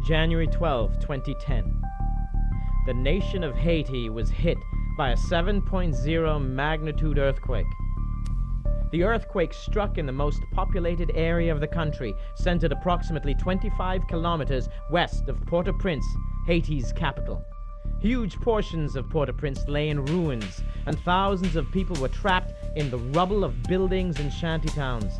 January 12, 2010. The nation of Haiti was hit by a 7.0 magnitude earthquake. The earthquake struck in the most populated area of the country, centered approximately 25 kilometers west of Port-au-Prince, Haiti's capital. Huge portions of Port-au-Prince lay in ruins, and thousands of people were trapped in the rubble of buildings and shantytowns.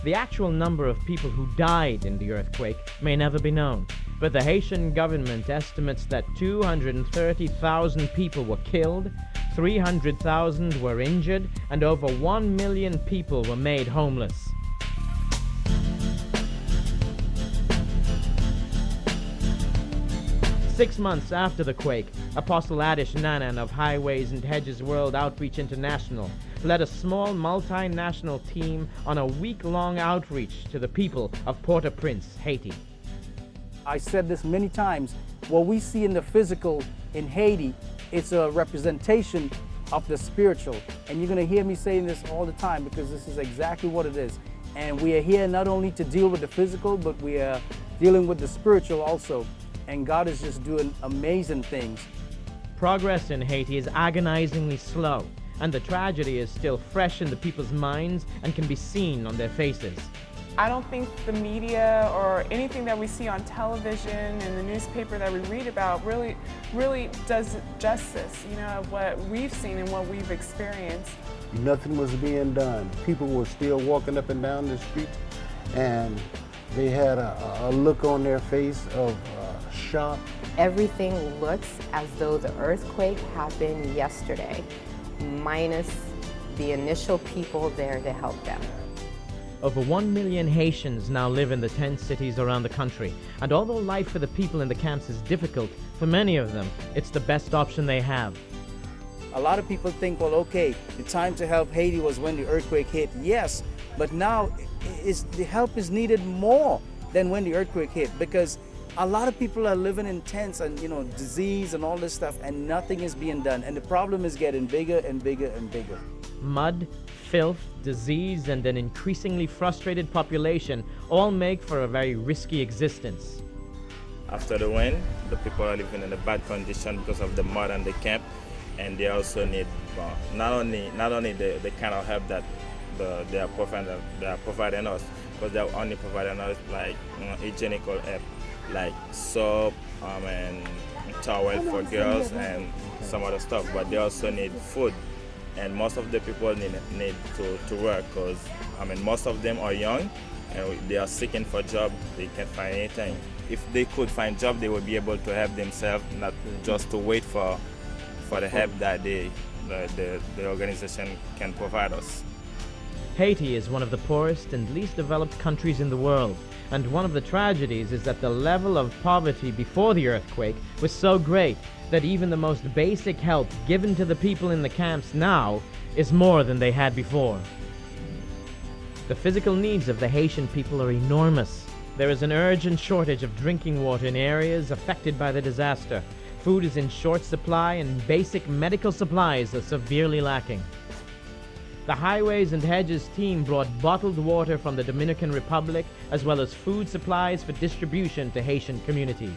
The actual number of people who died in the earthquake may never be known, but the Haitian government estimates that 230,000 people were killed, 300,000 were injured, and over 1 million people were made homeless. Six months after the quake, Apostle Adesh Nanan of Highways and Hedges World Outreach International led a small multinational team on a week-long outreach to the people of Port-au-Prince, Haiti. I said this many times, what we see in the physical in Haiti, it's a representation of the spiritual. And you're going to hear me saying this all the time because this is exactly what it is. And we are here not only to deal with the physical, but we are dealing with the spiritual also. And God is just doing amazing things. Progress in Haiti is agonizingly slow, and the tragedy is still fresh in the people's minds and can be seen on their faces. I don't think the media or anything that we see on television and the newspaper that we read about really does justice, of what we've seen and what we've experienced. Nothing was being done. People were still walking up and down the street, and they had a look on their face of shock. Everything looks as though the earthquake happened yesterday, minus the initial people there to help them. Over 1 million Haitians now live in the 10 cities around the country, and although life for the people in the camps is difficult, for many of them, it's the best option they have. A lot of people think, well, okay, the time to help Haiti was when the earthquake hit. Yes, but now the help is needed more than when the earthquake hit, because a lot of people are living in tents and, disease and all this stuff, and nothing is being done. And the problem is getting bigger and bigger and bigger. Mud, filth, disease, and an increasingly frustrated population all make for a very risky existence. After the wind, the people are living in a bad condition because of the mud and the camp, and they also need not only the kind of help that they are providing us, but they are only providing us like hygienical help, like soap and towel for girls and some other stuff, but they also need food. And most of the people need to work because, most of them are young and they are seeking for a job. They can't find anything. If they could find a job, they would be able to help themselves, not just to wait for the help that the organization can provide us. Haiti is one of the poorest and least developed countries in the world, and one of the tragedies is that the level of poverty before the earthquake was so great that even the most basic help given to the people in the camps now is more than they had before. The physical needs of the Haitian people are enormous. There is an urgent shortage of drinking water in areas affected by the disaster. Food is in short supply, and basic medical supplies are severely lacking. The Highways and Hedges team brought bottled water from the Dominican Republic, as well as food supplies for distribution to Haitian communities.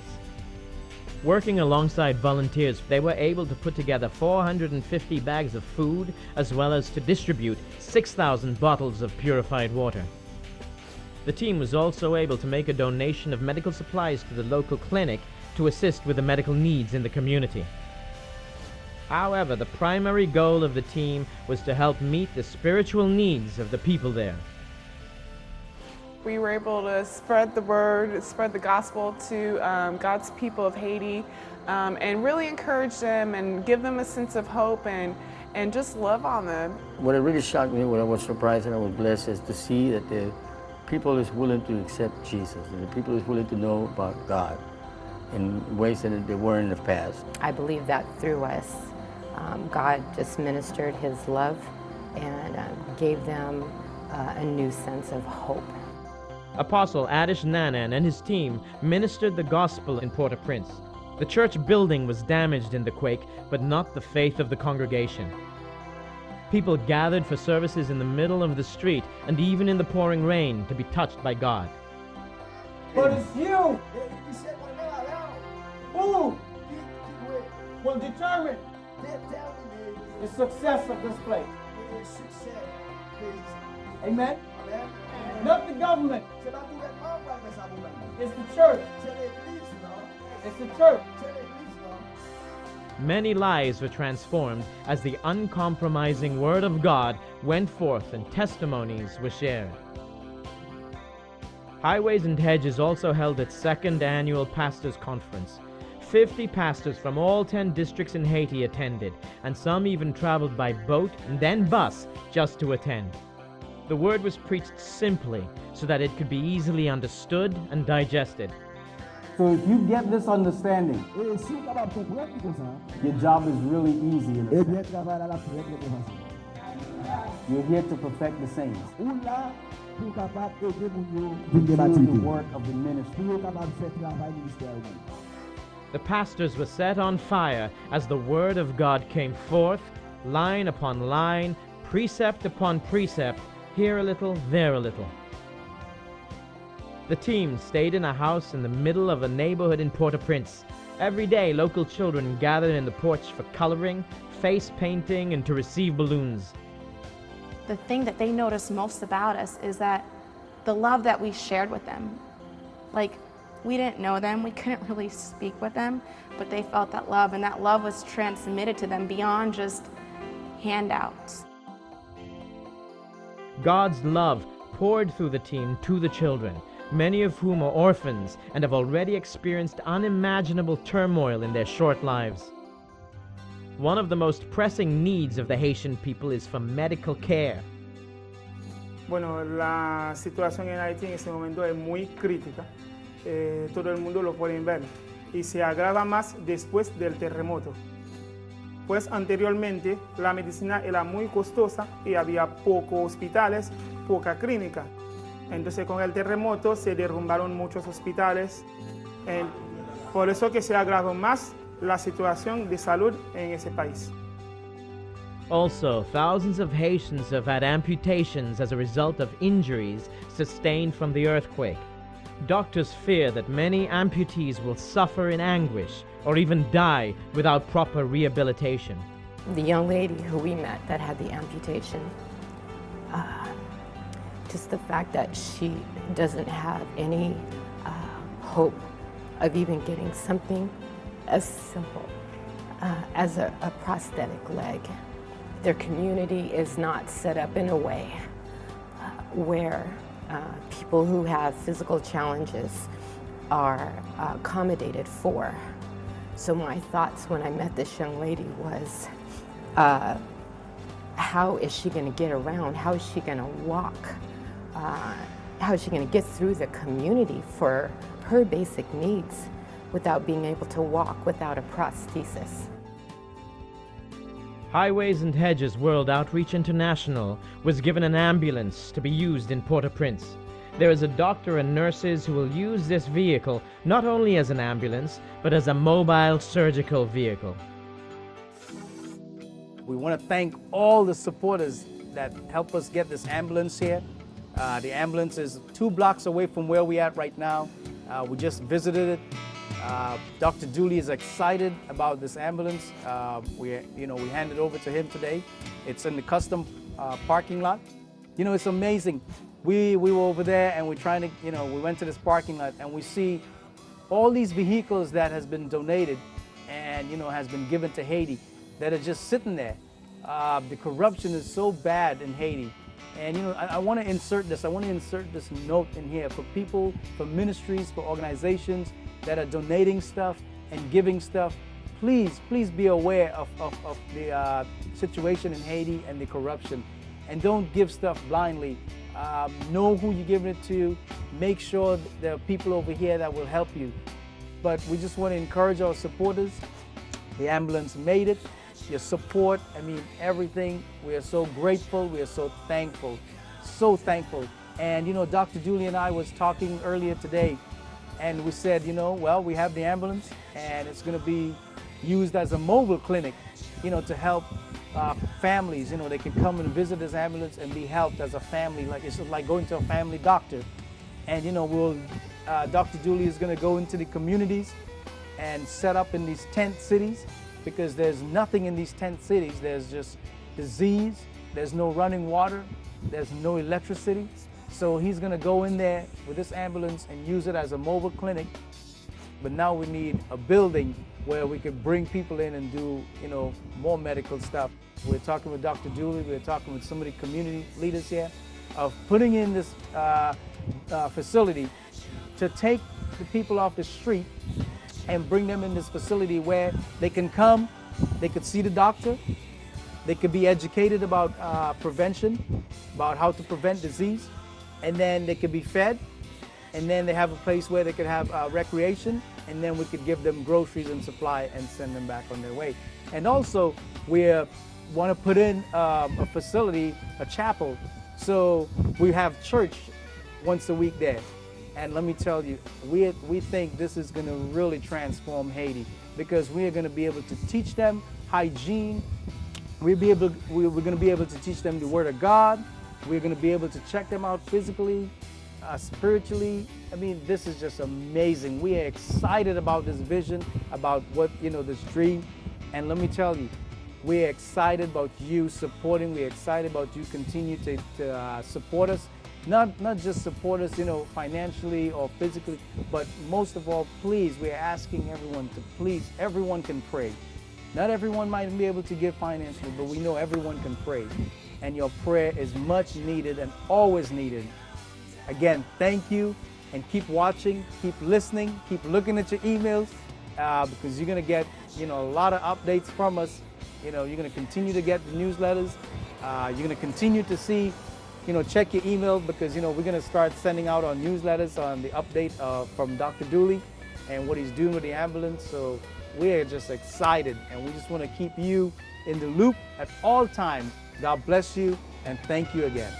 Working alongside volunteers, they were able to put together 450 bags of food, as well as to distribute 6,000 bottles of purified water. The team was also able to make a donation of medical supplies to the local clinic to assist with the medical needs in the community. However, the primary goal of the team was to help meet the spiritual needs of the people there. We were able to spread the word, spread the gospel to God's people of Haiti, and really encourage them and give them a sense of hope and just love on them. What really shocked me, what I was surprised and I was blessed, is to see that the people is willing to accept Jesus, and the people is willing to know about God in ways that they weren't in the past. I believe that through us, God just ministered His love and gave them a new sense of hope. Apostle Adesh Nanan and his team ministered the gospel in Port-au-Prince. The church building was damaged in the quake, but not the faith of the congregation. People gathered for services in the middle of the street and even in the pouring rain to be touched by God. But it's you who will determine the success of this place. Amen? Not the government. It's the church. It's the church. Many lives were transformed as the uncompromising Word of God went forth and testimonies were shared. Highways and Hedges also held its second annual Pastors' Conference. 50 pastors from all 10 districts in Haiti attended, and some even traveled by boat and then bus just to attend. The Word was preached simply so that it could be easily understood and digested. So if you get this understanding, your job is really easy. You're here to perfect the saints. Do the work of the ministry. The pastors were set on fire as the Word of God came forth, line upon line, precept upon precept, here a little, there a little. The team stayed in a house in the middle of a neighborhood in Port-au-Prince. Every day, local children gathered in the porch for coloring, face painting, and to receive balloons. The thing that they noticed most about us is that the love that we shared with them. Like, we didn't know them, we couldn't really speak with them, but they felt that love, and that love was transmitted to them beyond just handouts. God's love poured through the team to the children, many of whom are orphans and have already experienced unimaginable turmoil in their short lives. One of the most pressing needs of the Haitian people is for medical care. Bueno, la situación en Haití en ese momento es muy crítica. Todo el mundo lo puede ver y se agrava más después del terremoto. Pues anteriormente la medicina era muy costosa y había pocos hospitales, poca clínica. Entonces con el terremoto se derrumbaron muchos hospitales. Por eso que se agravó más la situación de salud en ese país. Also, thousands of Haitians have had amputations as a result of injuries sustained from the earthquake. Doctors fear that many amputees will suffer in anguish or even die without proper rehabilitation. The young lady who we met that had the amputation, just the fact that she doesn't have any hope of even getting something as simple as a prosthetic leg. Their community is not set up in a way where people who have physical challenges are accommodated for. So my thoughts when I met this young lady was, how is she going to get around? How is she going to walk? How is she going to get through the community for her basic needs without being able to walk without a prosthesis? Highways and Hedges World Outreach International was given an ambulance to be used in Port-au-Prince. There is a doctor and nurses who will use this vehicle not only as an ambulance, but as a mobile surgical vehicle. We want to thank all the supporters that help us get this ambulance here. The ambulance is 2 blocks away from where we're at right now. We just visited it. Dr. Dooley is excited about this ambulance. We handed over to him today. It's in the custom parking lot. You know, it's amazing. We were over there and we're trying to, we went to this parking lot and we see all these vehicles that has been donated and, has been given to Haiti that are just sitting there. The corruption is so bad in Haiti. And, I want to insert this. I want to insert this note in here for people, for ministries, for organizations that are donating stuff and giving stuff. Please be aware of the situation in Haiti and the corruption. And don't give stuff blindly. Know who you're giving it to. Make sure there are people over here that will help you. But we just want to encourage our supporters. The ambulance made it. Your support, everything. We are so grateful. We are so thankful. So thankful. And, Dr. Dooley and I was talking earlier today, and we said, well, we have the ambulance, and it's going to be used as a mobile clinic, to help families. They can come and visit this ambulance and be helped as a family. It's like going to a family doctor. And, we'll Dr. Dooley is going to go into the communities and set up in these tent cities, because there's nothing in these tent cities. There's just disease, there's no running water, there's no electricity. So he's going to go in there with this ambulance and use it as a mobile clinic. But now we need a building where we could bring people in and do, more medical stuff. We're talking with Dr. Dooley, we're talking with some of the community leaders here of putting in this facility to take the people off the street and bring them in this facility where they can come, they could see the doctor, they could be educated about prevention, about how to prevent disease, and then they could be fed, and then they have a place where they could have recreation, and then we could give them groceries and supply and send them back on their way. And also, we want to put in a facility, a chapel, so we have church once a week there. And let me tell you, we think this is going to really transform Haiti, because we are going to be able to teach them hygiene. We're going to be able to teach them the Word of God. We're going to be able to check them out physically, spiritually. I mean, this is just amazing. We are excited about this vision, about what, this dream. And let me tell you, we're excited about you supporting. We're excited about you continue to support us. Not just support us, financially or physically, but most of all, please, we're asking everyone to please, everyone can pray. Not everyone might be able to give financially, but we know everyone can pray. And your prayer is much needed and always needed. Again, thank you, and keep watching, keep listening, keep looking at your emails, because you're going to get, a lot of updates from us. You're going to continue to get the newsletters. You're going to continue to see, check your email, because, we're going to start sending out our newsletters on the update from Dr. Dooley and what he's doing with the ambulance. So we're just excited, and we just want to keep you in the loop at all times. God bless you, and thank you again.